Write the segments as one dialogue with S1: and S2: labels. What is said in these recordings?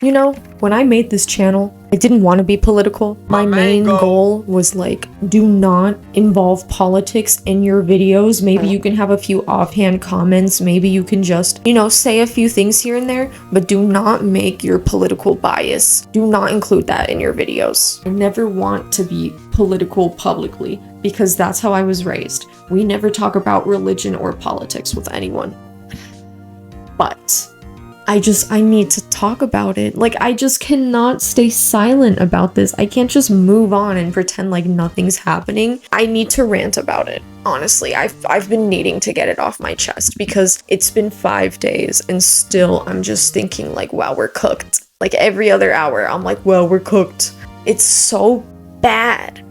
S1: You know, when I made this channel, I didn't want to be political. My main goal was like, do not involve politics in your videos. Maybe you can have a few offhand comments. Maybe you can just, you know, say a few things here and there, but do not make your political bias. Do not include that in your videos. I never want to be political publicly because that's how I was raised. We never talk about religion or politics with anyone. But I need to talk about it. Like, I just cannot stay silent about this. I can't just move on and pretend like nothing's happening. I need to rant about it. Honestly, I've been needing to get it off my chest because it's been 5 days and still I'm just thinking like, wow, we're cooked. Like every other hour, I'm like, well, we're cooked. It's so bad.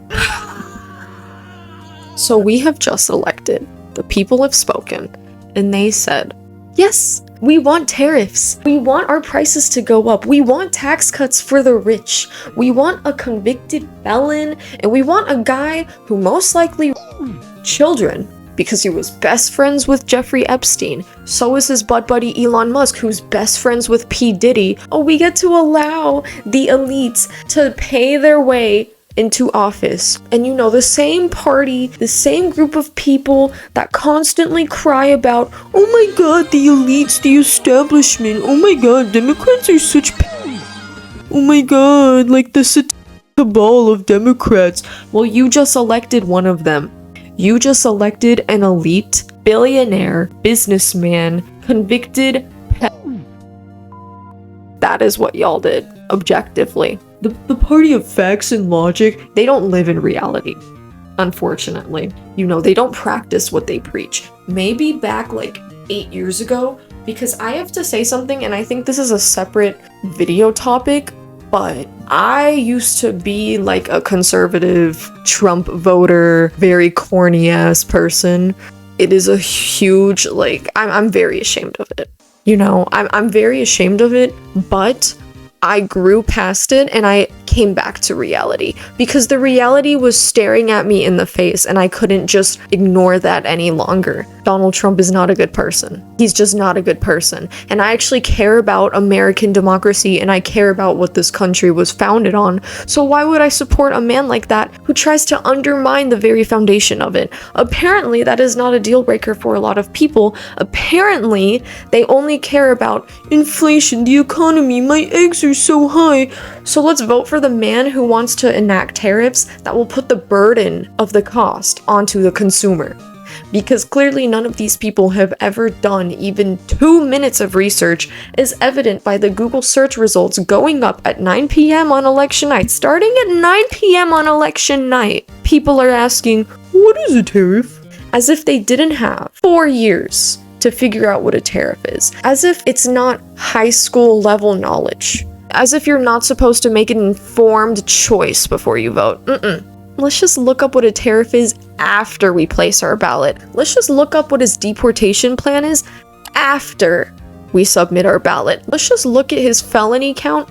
S1: So we have just elected. The people have spoken and they said, yes, we want tariffs. We want our prices to go up. We want tax cuts for the rich. We want a convicted felon. And we want a guy who most likely children because he was best friends with Jeffrey Epstein. So is his butt buddy Elon Musk, who's best friends with P. Diddy. Oh, we get to allow the elites to pay their way into office. And you know, the same party, the same group of people that constantly cry about, oh my god, the elites, the establishment, oh my god, Democrats are such oh my god, like the cabal of Democrats. Well, you just elected one of them. You just elected an elite, billionaire, businessman, convicted That is what y'all did, objectively. The party of facts and logic, they don't live in reality, unfortunately. You know, they don't practice what they preach. Maybe back like 8 years ago, because I have to say something, and I think this is a separate video topic, but I used to be like a conservative Trump voter, very corny ass person. It is a huge, like, I'm very ashamed of it. You know, I'm very ashamed of it, but I grew past it and I came back to reality because the reality was staring at me in the face and I couldn't just ignore that any longer. Donald Trump is not a good person. He's just not a good person. And I actually care about American democracy and I care about what this country was founded on. So why would I support a man like that who tries to undermine the very foundation of it? Apparently, that is not a deal breaker for a lot of people. Apparently, they only care about inflation, the economy, my eggs are so high. So let's vote for the man who wants to enact tariffs that will put the burden of the cost onto the consumer. Because clearly none of these people have ever done even 2 minutes of research, as evident by the Google search results going up at 9 p.m. on election night. Starting at 9 p.m. on election night, people are asking, what is a tariff? As if they didn't have 4 years to figure out what a tariff is. As if it's not high school level knowledge. As if you're not supposed to make an informed choice before you vote. Let's just look up what a tariff is after we place our ballot. Let's just look up what his deportation plan is after we submit our ballot. Let's just look at his felony count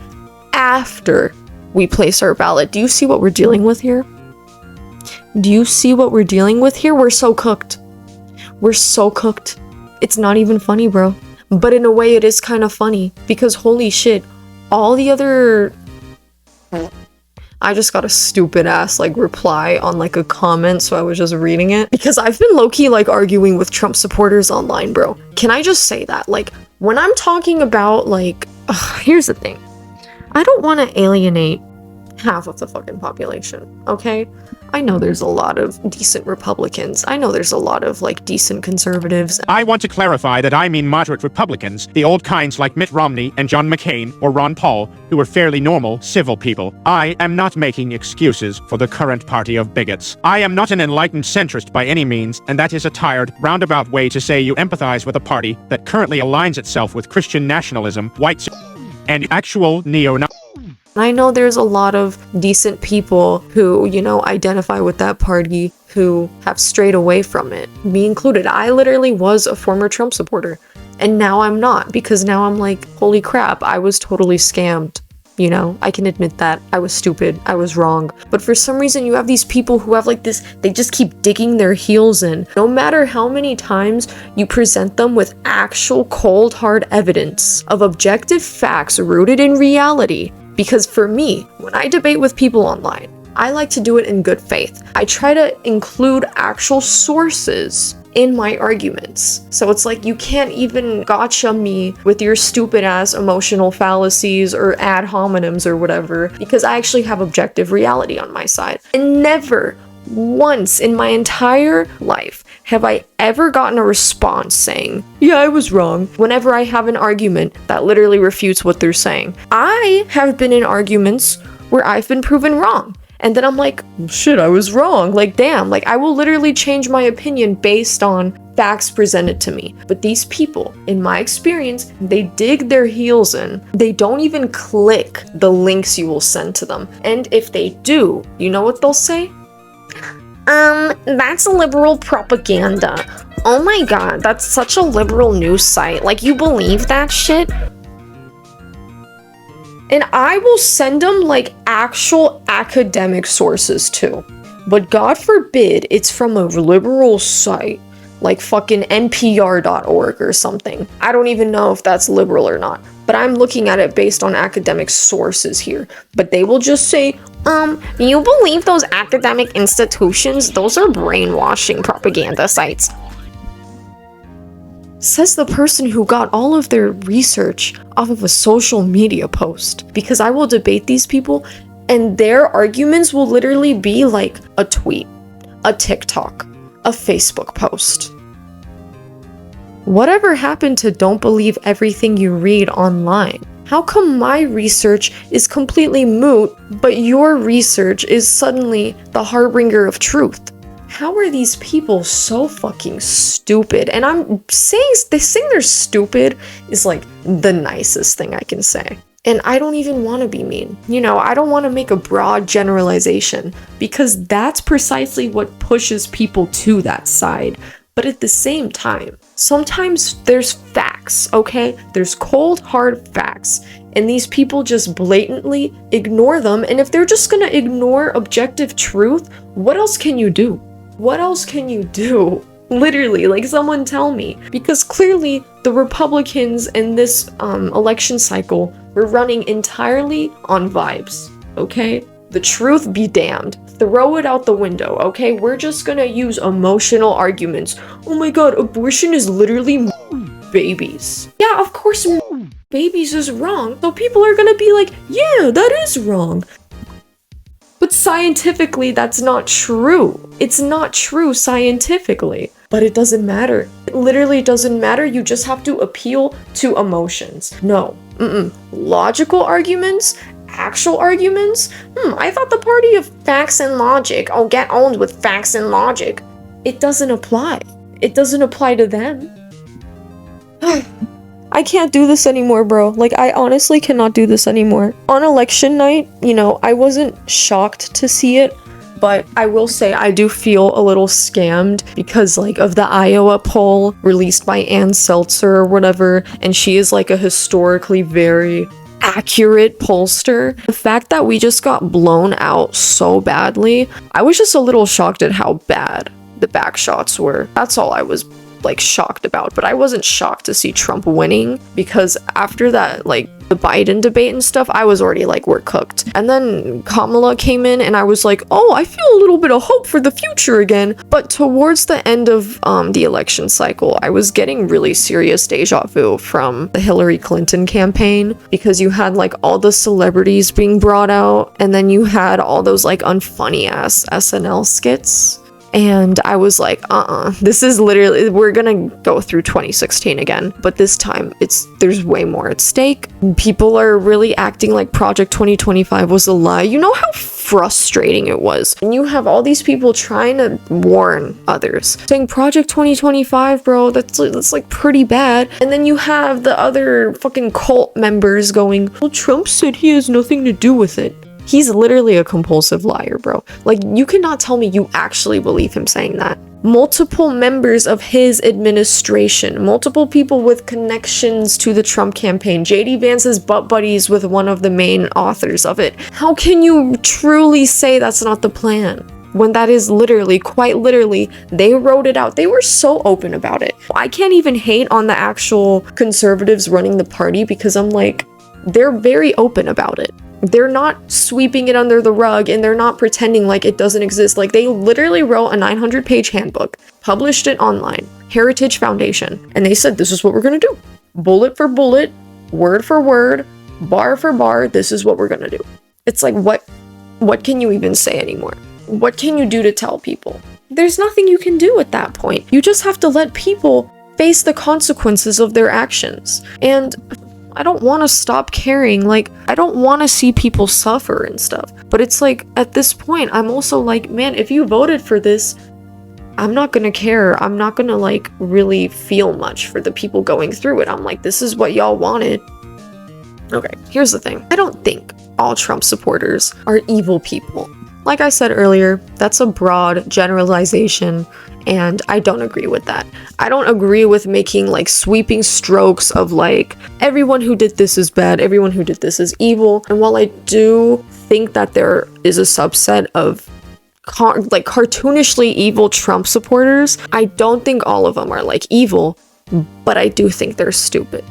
S1: after we place our ballot. Do you see what we're dealing with here? Do you see what we're dealing with here? We're so cooked. We're so cooked. It's not even funny, bro. But in a way, it is kind of funny because holy shit, all the other... I just got a stupid ass like reply on like a comment, so I was just reading it because I've been low-key like arguing with Trump supporters online, bro. Can I just say that? Like, when I'm talking about like, here's the thing. I don't want to alienate half of the fucking population, okay? I know there's a lot of decent Republicans. I know there's a lot of like decent conservatives.
S2: I want to clarify that I mean moderate Republicans, the old kinds like Mitt Romney and John McCain or Ron Paul, who are fairly normal, civil people. I am not making excuses for the current party of bigots. I am not an enlightened centrist by any means, and that is a tired, roundabout way to say you empathize with a party that currently aligns itself with Christian nationalism, white and actual neo-Nazi.
S1: I know there's a lot of decent people who, you know, identify with that party who have strayed away from it, me included. I literally was a former Trump supporter, and now I'm not, because now I'm like, holy crap, I was totally scammed. You know, I can admit that I was stupid, I was wrong. But for some reason, you have these people who have like this, they just keep digging their heels in. No matter how many times you present them with actual cold hard evidence of objective facts rooted in reality. Because for me, when I debate with people online, I like to do it in good faith. I try to include actual sources in my arguments. So it's like you can't even gotcha me with your stupid ass emotional fallacies or ad hominems or whatever, because I actually have objective reality on my side. And never once in my entire life have I ever gotten a response saying, yeah, I was wrong, whenever I have an argument that literally refutes what they're saying. I have been in arguments where I've been proven wrong. And then I'm like, shit, I was wrong. Like, damn, like I will literally change my opinion based on facts presented to me. But these people, in my experience, they dig their heels in. They don't even click the links you will send to them. And if they do, you know what they'll say? That's liberal propaganda. Oh my god, that's such a liberal news site. Like, you believe that shit? And I will send them like actual academic sources too. But God forbid it's from a liberal site like fucking npr.org or something. I don't even know if that's liberal or not, but I'm looking at it based on academic sources here. But they will just say, you believe those academic institutions? Those are brainwashing propaganda sites. Says the person who got all of their research off of a social media post. Because I will debate these people and their arguments will literally be like a tweet, a TikTok, a Facebook post. Whatever happened to don't believe everything you read online? How come my research is completely moot, but your research is suddenly the harbinger of truth? How are these people so fucking stupid? And I'm saying, they're stupid is like the nicest thing I can say. And I don't even want to be mean. You know, I don't want to make a broad generalization because that's precisely what pushes people to that side. But at the same time, sometimes there's facts, okay? There's cold, hard facts. And these people just blatantly ignore them. And if they're just gonna ignore objective truth, what else can you do? What else can you do? Literally, like someone tell me. Because clearly the Republicans in this election cycle were running entirely on vibes, okay? The truth be damned. Throw it out the window, okay? We're just gonna use emotional arguments. Oh my god, abortion is literally babies. Yeah, of course babies is wrong. So people are gonna be like, yeah, that is wrong. But scientifically, that's not true. It's not true scientifically. But it doesn't matter. It literally doesn't matter. You just have to appeal to emotions. No. Logical arguments? Actual arguments? I thought the party of facts and logic. Oh, get owned with facts and logic. It doesn't apply. It doesn't apply to them. I can't do this anymore, bro. Like, I honestly cannot do this anymore. On election night, you know, I wasn't shocked to see it, but I will say I do feel a little scammed because, like, of the Iowa poll released by Ann Seltzer or whatever, and she is, like, a historically very accurate pollster. The fact that we just got blown out so badly, I was just a little shocked at how bad the back shots were. That's all I was like shocked about, but I wasn't shocked to see Trump winning because after that, like the Biden debate and stuff, I was already like, we're cooked. And then Kamala came in and I was like, oh, I feel a little bit of hope for the future again. But towards the end of the election cycle, I was getting really serious deja vu from the Hillary Clinton campaign because you had like all the celebrities being brought out and then you had all those like unfunny ass SNL skits. And I was like, this is literally, we're gonna go through 2016 again, but this time there's way more at stake. People are really acting like Project 2025 was a lie. You know how frustrating it was? And you have all these people trying to warn others, saying Project 2025, bro, that's like pretty bad. And then you have the other fucking cult members going, well, Trump said he has nothing to do with it. He's literally a compulsive liar, bro. Like, you cannot tell me you actually believe him saying that. Multiple members of his administration, multiple people with connections to the Trump campaign. JD Vance is butt buddies with one of the main authors of it. How can you truly say that's not the plan? When that is literally, quite literally, they wrote it out. They were so open about it. I can't even hate on the actual conservatives running the party because I'm like, they're very open about it. They're not sweeping it under the rug and they're not pretending like it doesn't exist. Like, they literally wrote a 900-page handbook, published it online, Heritage Foundation, and they said, this is what we're gonna do. Bullet for bullet, word for word, bar for bar, this is what we're gonna do. It's like, what can you even say anymore? What can you do to tell people? There's nothing you can do at that point. You just have to let people face the consequences of their actions. And I don't want to stop caring. Like, I don't want to see people suffer and stuff. But it's like, at this point, I'm also like, man, if you voted for this, I'm not gonna care. I'm not gonna, like, really feel much for the people going through it. I'm like, this is what y'all wanted. Okay, here's the thing. I don't think all Trump supporters are evil people. Like I said earlier, that's a broad generalization, and I don't agree with that. I don't agree with making like sweeping strokes of like, everyone who did this is bad, everyone who did this is evil. And while I do think that there is a subset of like cartoonishly evil Trump supporters, I don't think all of them are like evil, but I do think they're stupid.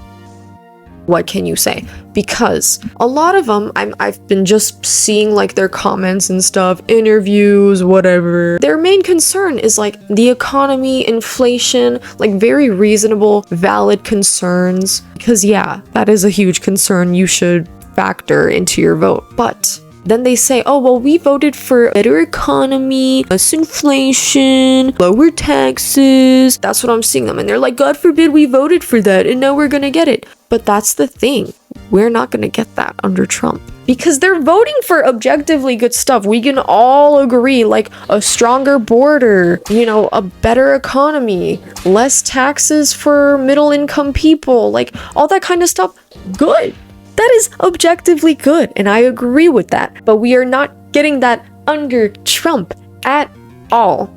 S1: What can you say? Because a lot of them, I've been just seeing like their comments and stuff, interviews, whatever. Their main concern is like the economy, inflation, like very reasonable, valid concerns. Because yeah, that is a huge concern you should factor into your vote. But then they say, oh, well, we voted for better economy, less inflation, lower taxes. That's what I'm seeing them. And they're like, God forbid we voted for that and now we're gonna get it. But that's the thing. We're not gonna get that under Trump. Because they're voting for objectively good stuff. We can all agree, like a stronger border, you know, a better economy, less taxes for middle income people, like all that kind of stuff. Good. That is objectively good, and I agree with that. But we are not getting that under Trump at all.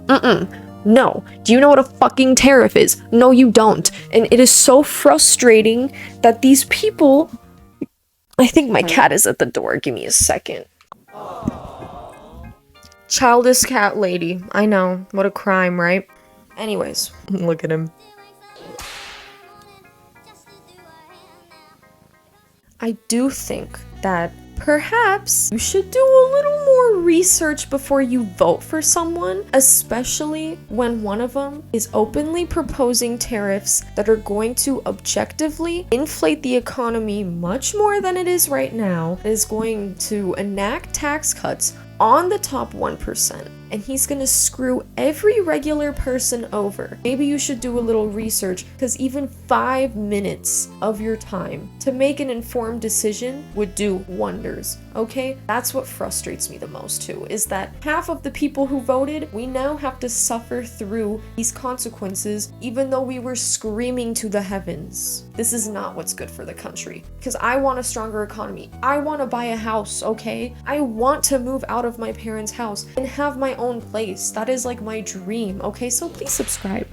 S1: No. Do you know what a fucking tariff is? No, you don't. And it is so frustrating that these people... I think my cat is at the door. Give me a second. Childish cat lady. I know. What a crime, right? Anyways, look at him. I do think that perhaps you should do a little more research before you vote for someone, especially when one of them is openly proposing tariffs that are going to objectively inflate the economy much more than it is right now, is going to enact tax cuts on the top 1%, and he's gonna screw every regular person over. Maybe you should do a little research, because even 5 minutes of your time to make an informed decision would do wonders, okay? That's what frustrates me the most too, is that half of the people who voted, we now have to suffer through these consequences, even though we were screaming to the heavens. This is not what's good for the country, because I want a stronger economy. I want to buy a house, okay? I want to move out of my parents' house and have my own place. That is like my dream, okay? So please subscribe.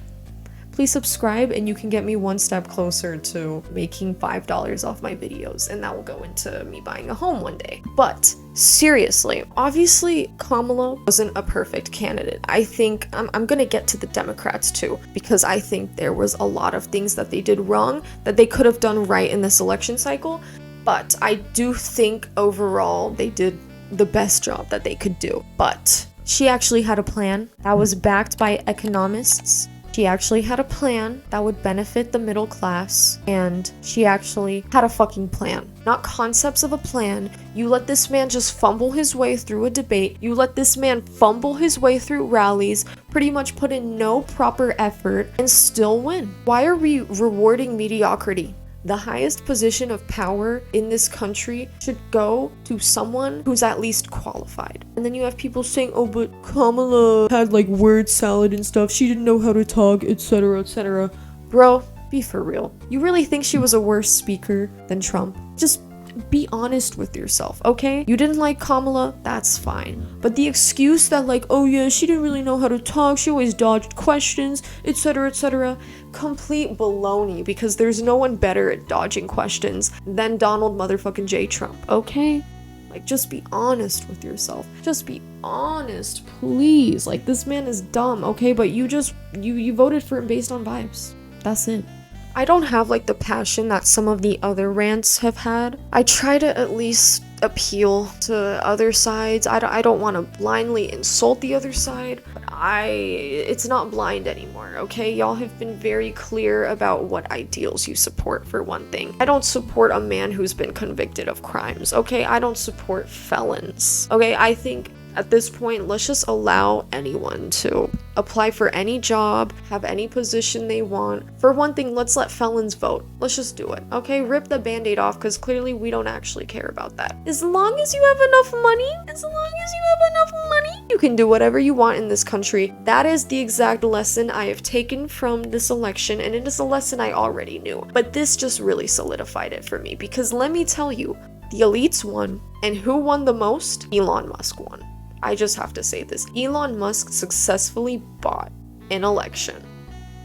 S1: Please subscribe and you can get me one step closer to making $5 off my videos, and that will go into me buying a home one day. But seriously, obviously Kamala wasn't a perfect candidate. I think I'm gonna get to the Democrats too, because I think there was a lot of things that they did wrong that they could have done right in this election cycle. But I do think overall they did the best job that they could do. But she actually had a plan that was backed by economists. She actually had a plan that would benefit the middle class, and she actually had a fucking plan. Not concepts of a plan. You let this man just fumble his way through a debate. You let this man fumble his way through rallies, pretty much put in no proper effort, and still win. Why are we rewarding mediocrity? The highest position of power in this country should go to someone who's at least qualified. And then you have people saying, oh, but Kamala had like word salad and stuff. She didn't know how to talk, etc., etc. Bro, be for real. You really think she was a worse speaker than Trump? Just be honest with yourself, okay? You didn't like Kamala, that's fine. But the excuse that like, oh yeah, she didn't really know how to talk, she always dodged questions, etc., complete baloney, because there's no one better at dodging questions than Donald motherfucking J. Trump, okay? Like, just be honest with yourself. Just be honest, please. Like, this man is dumb, okay? But you voted for him based on vibes. That's it. I don't have like the passion that some of the other rants have had. I try to at least appeal to other sides. I don't want to blindly insult the other side. But it's not blind anymore, okay? Y'all have been very clear about what ideals you support, for one thing. I don't support a man who's been convicted of crimes, okay? I don't support felons, okay? I think at this point, let's just allow anyone to apply for any job, have any position they want. For one thing, let's let felons vote. Let's just do it, okay? Rip the band-aid off, because clearly we don't actually care about that. As long as you have enough money, you can do whatever you want in this country. That is the exact lesson I have taken from this election, and it is a lesson I already knew. But this just really solidified it for me, because let me tell you, the elites won, and who won the most? Elon Musk won. I just have to say this. Elon Musk successfully bought an election,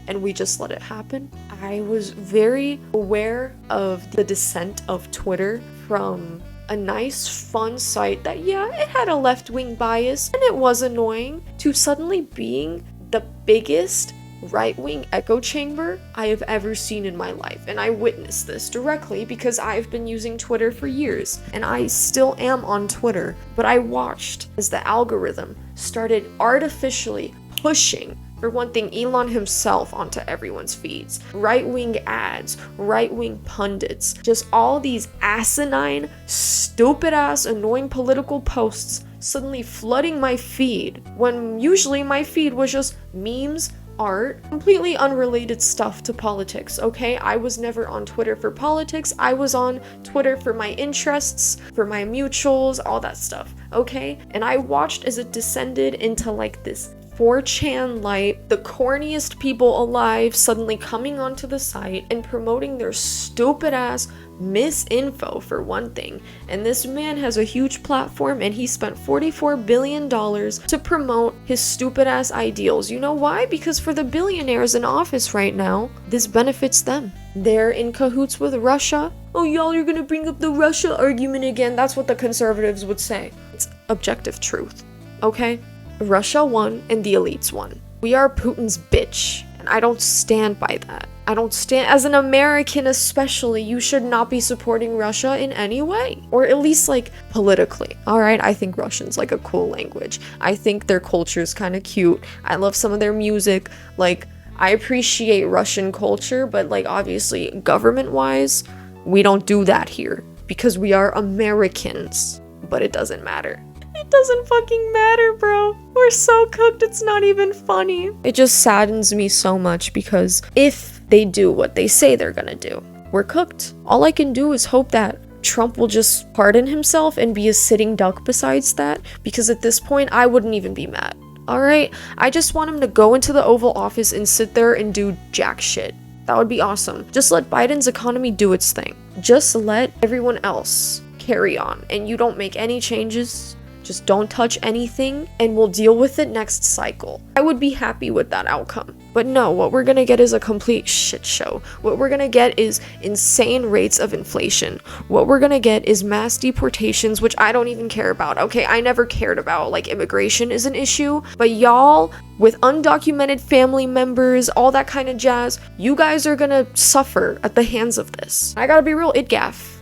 S1: and we just let it happen. I was very aware of the descent of Twitter from a nice, fun site that, yeah, it had a left-wing bias, and it was annoying, to suddenly being the biggest right-wing echo chamber I have ever seen in my life. And I witnessed this directly because I've been using Twitter for years, and I still am on Twitter. But I watched as the algorithm started artificially pushing, for one thing, Elon himself onto everyone's feeds. Right-wing ads, right-wing pundits, just all these asinine, stupid-ass, annoying political posts suddenly flooding my feed, when usually my feed was just memes, art, completely unrelated stuff to politics, okay? I was never on Twitter for politics. I was on Twitter for my interests, for my mutuals, all that stuff, okay? And I watched as it descended into like this 4chan light, the corniest people alive suddenly coming onto the site and promoting their stupid ass misinfo, for one thing. And this man has a huge platform, and he spent $44 billion to promote his stupid ass ideals. You know why? Because for the billionaires in office right now, this benefits them. They're in cahoots with Russia. Oh, y'all, you're gonna bring up the Russia argument again. That's what the conservatives would say. It's objective truth, okay? Russia won and the elites won. We are Putin's bitch, and I don't stand by that. I don't stand, as an American especially, you should not be supporting Russia in any way. Or at least like politically. Alright, I think Russian's like a cool language. I think their culture is kind of cute. I love some of their music. Like, I appreciate Russian culture, but like obviously government-wise, we don't do that here. Because we are Americans. But it doesn't matter. It doesn't fucking matter, bro. We're so cooked, it's not even funny. It just saddens me so much, because if they do what they say they're gonna do, we're cooked. All I can do is hope that Trump will just pardon himself and be a sitting duck besides that, because at this point, I wouldn't even be mad. Alright? I just want him to go into the Oval Office and sit there and do jack shit. That would be awesome. Just let Biden's economy do its thing. Just let everyone else carry on, and you don't make any changes. Just don't touch anything, and we'll deal with it next cycle. I would be happy with that outcome. But no, what we're gonna get is a complete shit show. What we're gonna get is insane rates of inflation. What we're gonna get is mass deportations, which I don't even care about. Okay, I never cared about, like, immigration is an issue, but y'all, with undocumented family members, all that kind of jazz, you guys are gonna suffer at the hands of this. I gotta be real, it gaff.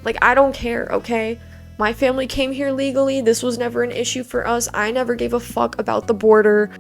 S1: Like, I don't care, okay? My family came here legally. This was never an issue for us. I never gave a fuck about the border.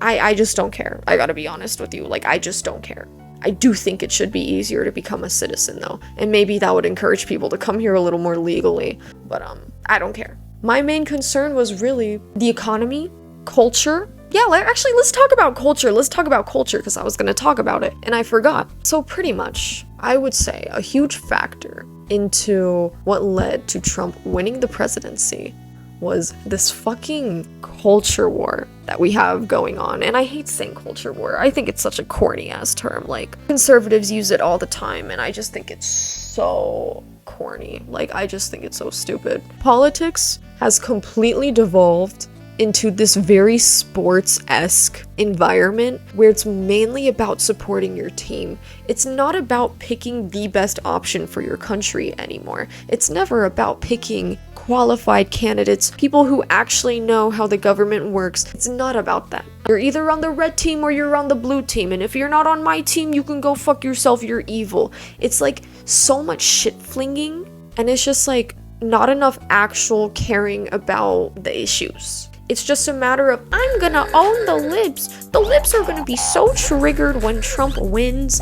S1: I just don't care. I gotta be honest with you. Like, I just don't care. I do think it should be easier to become a citizen, though. And maybe that would encourage people to come here a little more legally. But, I don't care. My main concern was really the economy, culture. Yeah, actually, let's talk about culture. Let's talk about culture, because I was gonna talk about it, and I forgot. So pretty much, I would say a huge factor into what led to Trump winning the presidency was this fucking culture war that we have going on. And I hate saying culture war. I think it's such a corny ass term. Like, conservatives use it all the time, and I just think it's so corny. Like, I just think it's so stupid. Politics has completely devolved into this very sports-esque environment where it's mainly about supporting your team. It's not about picking the best option for your country anymore. It's never about picking qualified candidates, people who actually know how the government works. It's not about that. You're either on the red team or you're on the blue team, and if you're not on my team, you can go fuck yourself, you're evil. It's like so much shit flinging, and it's just like not enough actual caring about the issues. It's just a matter of, I'm gonna own the libs. The libs are gonna be so triggered when Trump wins.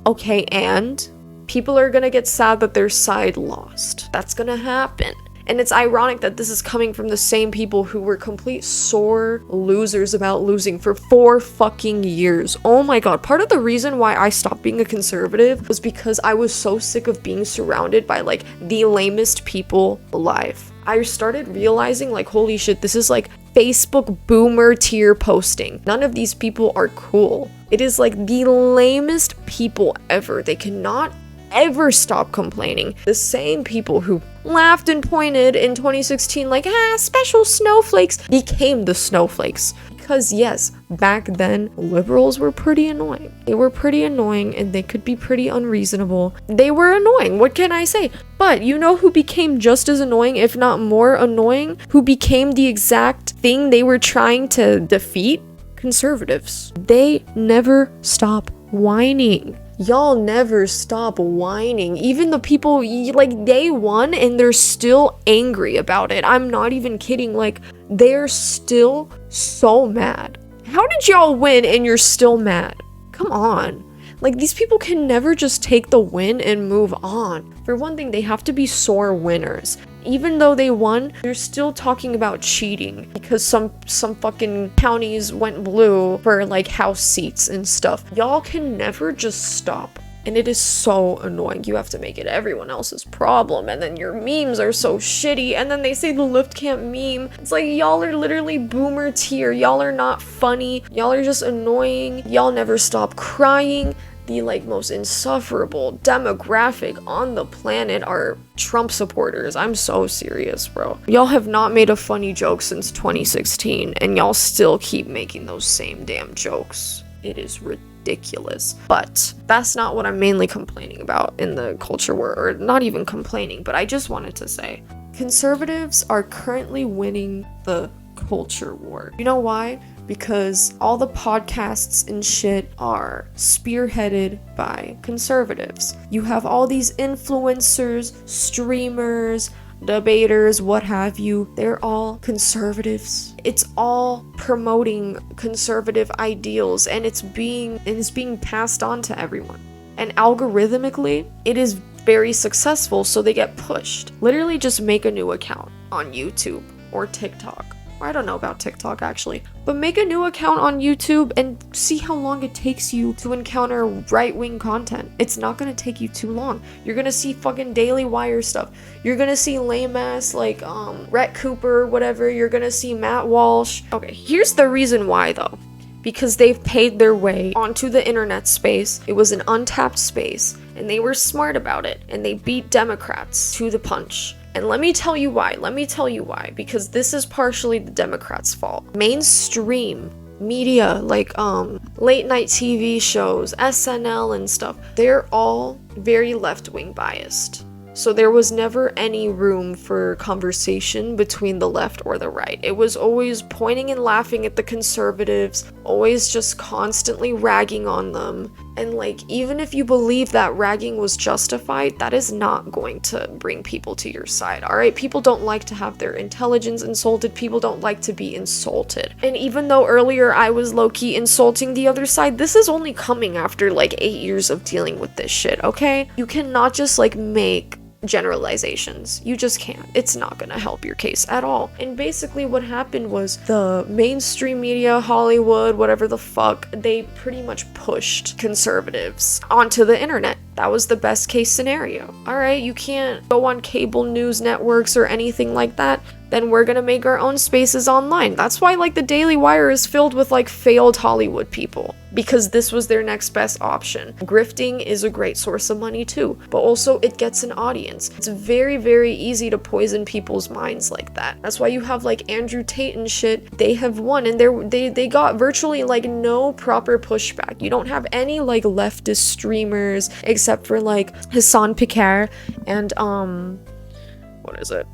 S1: Okay, and people are gonna get sad that their side lost. That's gonna happen. And it's ironic that this is coming from the same people who were complete sore losers about losing for 4 fucking years. Oh my god, part of the reason why I stopped being a conservative was because I was so sick of being surrounded by like the lamest people alive. I started realizing like, holy shit, this is like Facebook boomer tier posting. None of these people are cool. It is like the lamest people ever. They cannot ever stop complaining. The same people who laughed and pointed in 2016 like, special snowflakes, became the snowflakes. Because yes, back then, liberals were pretty annoying. They were pretty annoying and they could be pretty unreasonable. They were annoying, what can I say? But you know who became just as annoying, if not more annoying? Who became the exact thing they were trying to defeat? Conservatives. They never stop whining. Y'all never stop whining. Even the people, like, they won and they're still angry about it. I'm not even kidding. Like, they're still so mad. How did y'all win and you're still mad? Come on. Like, these people can never just take the win and move on. For one thing, they have to be sore winners. Even though they won, they're still talking about cheating because some fucking counties went blue for like house seats and stuff. Y'all can never just stop. And it is so annoying. You have to make it everyone else's problem, and then your memes are so shitty, and then they say the left can't meme. It's like, y'all are literally boomer tier. Y'all are not funny. Y'all are just annoying. Y'all never stop crying. The like most insufferable demographic on the planet are Trump supporters. I'm so serious, bro. Y'all have not made a funny joke since 2016, and y'all still keep making those same damn jokes. It is ridiculous. But that's not what I'm mainly complaining about in the culture war, or not even complaining, but I just wanted to say conservatives are currently winning the culture war. You know why? Because all the podcasts and shit are spearheaded by conservatives. You have all these influencers, streamers, debaters, what have you. They're all conservatives. It's all promoting conservative ideals, and it's being passed on to everyone. And algorithmically, it is very successful, so they get pushed. Literally just make a new account on YouTube or TikTok. I don't know about TikTok actually, but make a new account on YouTube and see how long it takes you to encounter right-wing content. It's not gonna take you too long. You're gonna see fucking Daily Wire stuff. You're gonna see lame-ass like Rhett Cooper, whatever. You're gonna see Matt Walsh. Okay, here's the reason why though. Because they've paid their way onto the internet space. It was an untapped space, and they were smart about it, and they beat Democrats to the punch. And let me tell you why, because this is partially the Democrats' fault. Mainstream media, like late night TV shows, SNL and stuff, they're all very left-wing biased. So there was never any room for conversation between the left or the right. It was always pointing and laughing at the conservatives, always just constantly ragging on them. And like, even if you believe that ragging was justified, that is not going to bring people to your side, alright? People don't like to have their intelligence insulted. People don't like to be insulted. And even though earlier I was low-key insulting the other side, this is only coming after like 8 years of dealing with this shit, okay? You cannot just like make generalizations. You just can't. It's not gonna help your case at all. And basically what happened was the mainstream media, Hollywood, whatever the fuck, they pretty much pushed conservatives onto the internet. That was the best case scenario. Alright, you can't go on cable news networks or anything like that. then we're gonna make our own spaces online. That's why like the Daily Wire is filled with like failed Hollywood people, because this was their next best option. Grifting is a great source of money too, but also it gets an audience. It's very, very easy to poison people's minds like that. That's why you have like Andrew Tate and shit. They have won, and they got virtually like no proper pushback. You don't have any like leftist streamers except for like Hassan Piquer and what is it?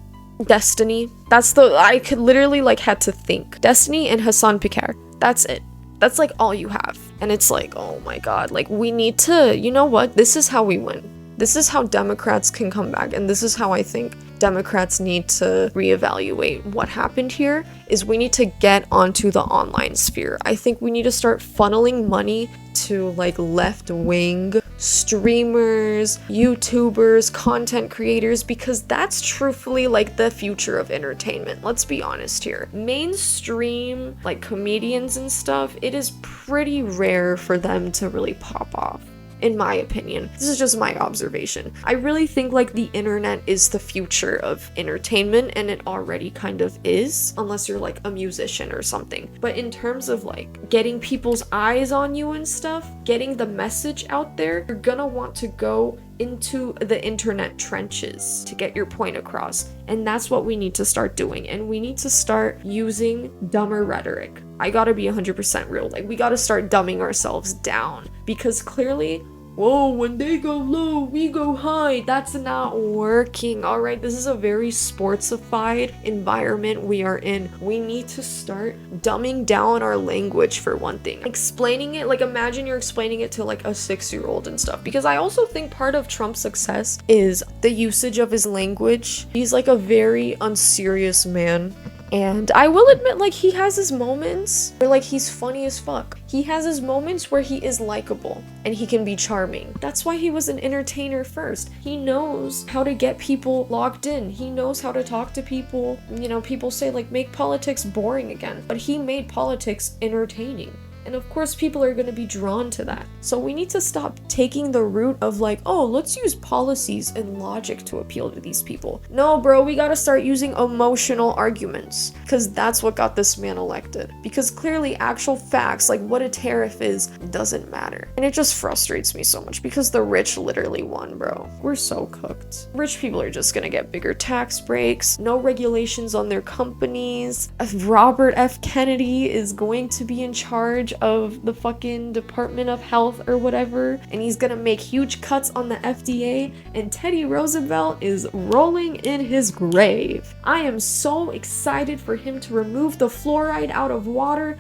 S1: Destiny. I could literally like had to think. Destiny and Hassan Piquer. That's it. That's like all you have. And it's like, oh my god, like we need to, you know what? This is how we win. This is how Democrats can come back, and this is how I think Democrats need to reevaluate what happened here, is we need to get onto the online sphere. I think we need to start funneling money to like left-wing streamers, YouTubers, content creators, because that's truthfully like the future of entertainment. Let's be honest here. Mainstream like comedians and stuff, it is pretty rare for them to really pop off. In my opinion. This is just my observation. I really think like the internet is the future of entertainment, and it already kind of is, unless you're like a musician or something. But in terms of like getting people's eyes on you and stuff, getting the message out there, you're gonna want to go into the internet trenches to get your point across. And that's what we need to start doing. And we need to start using dumber rhetoric. I gotta be 100% real. Like, we gotta start dumbing ourselves down, because clearly, whoa, when they go low, we go high. That's not working, all right? This is a very sportsified environment we are in. We need to start dumbing down our language, for one thing. Explaining it, like imagine you're explaining it to like a 6-year-old and stuff. Because I also think part of Trump's success is the usage of his language. He's like a very unserious man. And I will admit, like, he has his moments where, like, he's funny as fuck. He has his moments where he is likable and he can be charming. That's why he was an entertainer first. He knows how to get people logged in. He knows how to talk to people. You know, people say, like, make politics boring again. But he made politics entertaining. And of course, people are going to be drawn to that. So we need to stop taking the route of like, oh, let's use policies and logic to appeal to these people. No, bro, we got to start using emotional arguments, because that's what got this man elected. Because clearly actual facts, like what a tariff is, doesn't matter. And it just frustrates me so much, because the rich literally won, bro. We're so cooked. Rich people are just going to get bigger tax breaks, no regulations on their companies. Robert F. Kennedy is going to be in charge of the fucking Department of Health or whatever, and he's gonna make huge cuts on the FDA, and Teddy Roosevelt is rolling in his grave. I am so excited for him to remove the fluoride out of water.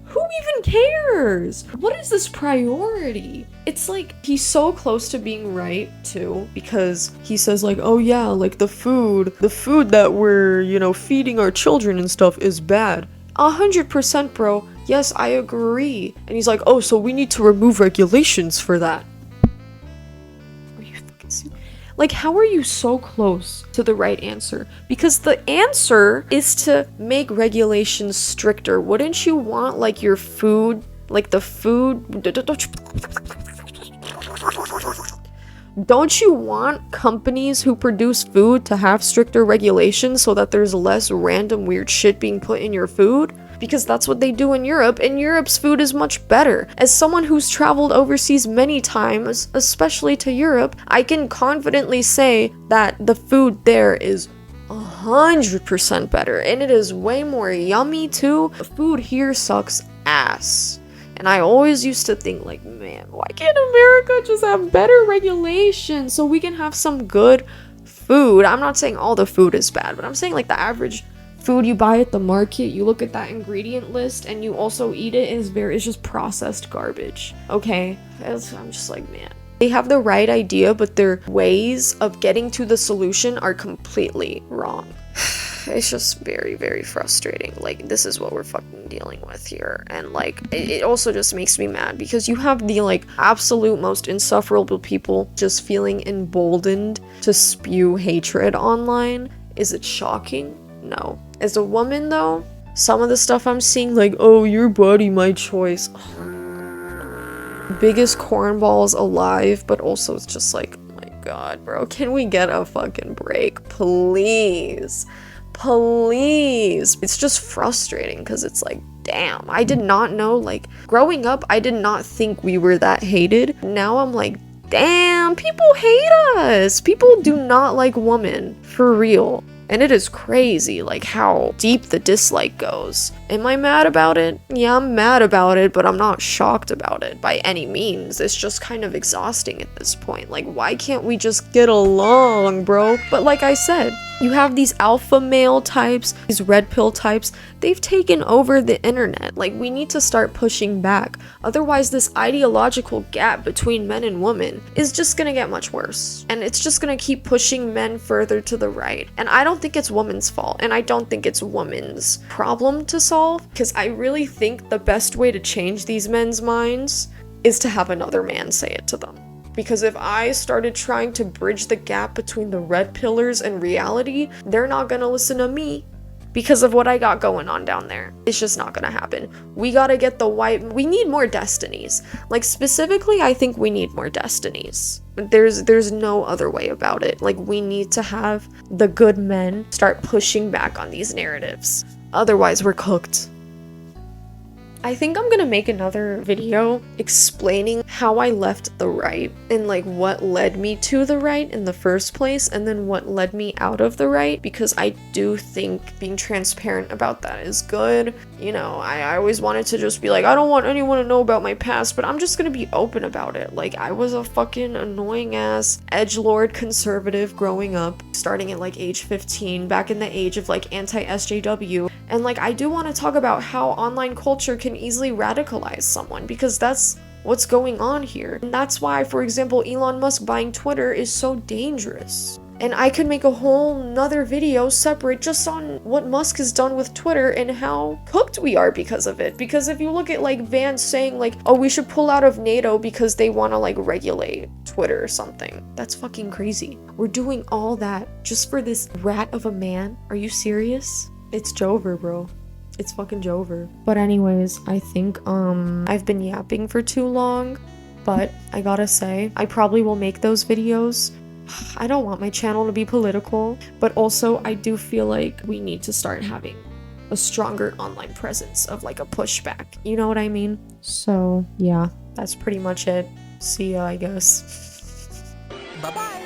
S1: Who even cares? What is this priority? It's like he's so close to being right too, because he says like, oh yeah, like the food that we're, you know, feeding our children and stuff is bad. 100%, bro. Yes, I agree. And he's like, oh, so we need to remove regulations for that. Are you fucking serious? Like, how are you so close to the right answer? Because the answer is to make regulations stricter. Wouldn't you want, like, your food, like the food... Don't you want companies who produce food to have stricter regulations so that there's less random weird shit being put in your food? Because that's what they do in Europe, and Europe's food is much better. As someone who's traveled overseas many times, especially to Europe, I can confidently say that the food there is 100% better, and it is way more yummy too. The food here sucks ass. And I always used to think like, man, why can't America just have better regulations so we can have some good food? I'm not saying all the food is bad, but I'm saying like the average food you buy at the market, you look at that ingredient list and you also eat it, it's just processed garbage. Okay? I'm just like, man. They have the right idea, but their ways of getting to the solution are completely wrong. It's just very, very frustrating. Like, this is what we're fucking dealing with here. And like, it also just makes me mad because you have the like absolute most insufferable people just feeling emboldened to spew hatred online. Is it shocking? No. As a woman though, some of the stuff I'm seeing, like, oh, your body, my choice. Biggest cornballs alive, but also it's just like, oh my god, bro, can we get a fucking break, please? Please. It's just frustrating because it's like, damn, I did not know, like, growing up, I did not think we were that hated. Now I'm like, damn, people hate us. People do not like women, for real. And it is crazy, like, how deep the dislike goes. Am I mad about it? Yeah, I'm mad about it, but I'm not shocked about it by any means. It's just kind of exhausting at this point. Like, why can't we just get along, bro? But like I said, you have these alpha male types, these red pill types, they've taken over the internet. Like, we need to start pushing back. Otherwise, this ideological gap between men and women is just gonna get much worse. And it's just gonna keep pushing men further to the right. And I don't think it's women's fault, and I don't think it's women's problem to solve, because I really think the best way to change these men's minds is to have another man say it to them. Because if I started trying to bridge the gap between the red pillars and reality, they're not gonna listen to me because of what I got going on down there. It's just not gonna happen. We gotta get the white, we need more destinies. Like, specifically, I think we need more destinies. There's no other way about it. Like, we need to have the good men start pushing back on these narratives. Otherwise, we're cooked. I think I'm gonna make another video explaining how I left the right and like what led me to the right in the first place, and then what led me out of the right, because I do think being transparent about that is good. You know, I always wanted to just be like, I don't want anyone to know about my past, but I'm just gonna be open about it. Like, I was a fucking annoying ass edgelord conservative growing up, starting at like age 15, back in the age of like anti-SJW. And like, I do want to talk about how online culture can easily radicalize someone, because that's what's going on here. And that's why, for example, Elon Musk buying Twitter is so dangerous. And I could make a whole nother video separate just on what Musk has done with Twitter and how cooked we are because of it. Because if you look at like Vance saying like, oh, we should pull out of NATO because they want to like regulate Twitter or something. That's fucking crazy. We're doing all that just for this rat of a man? Are you serious? It's Jover, bro. It's fucking Jover. But anyways, I think I've been yapping for too long, but I gotta say, I probably will make those videos. I don't want my channel to be political, but also I do feel like we need to start having a stronger online presence of like a pushback. You know what I mean? So yeah, that's pretty much it. See ya, I guess.
S3: Bye-bye.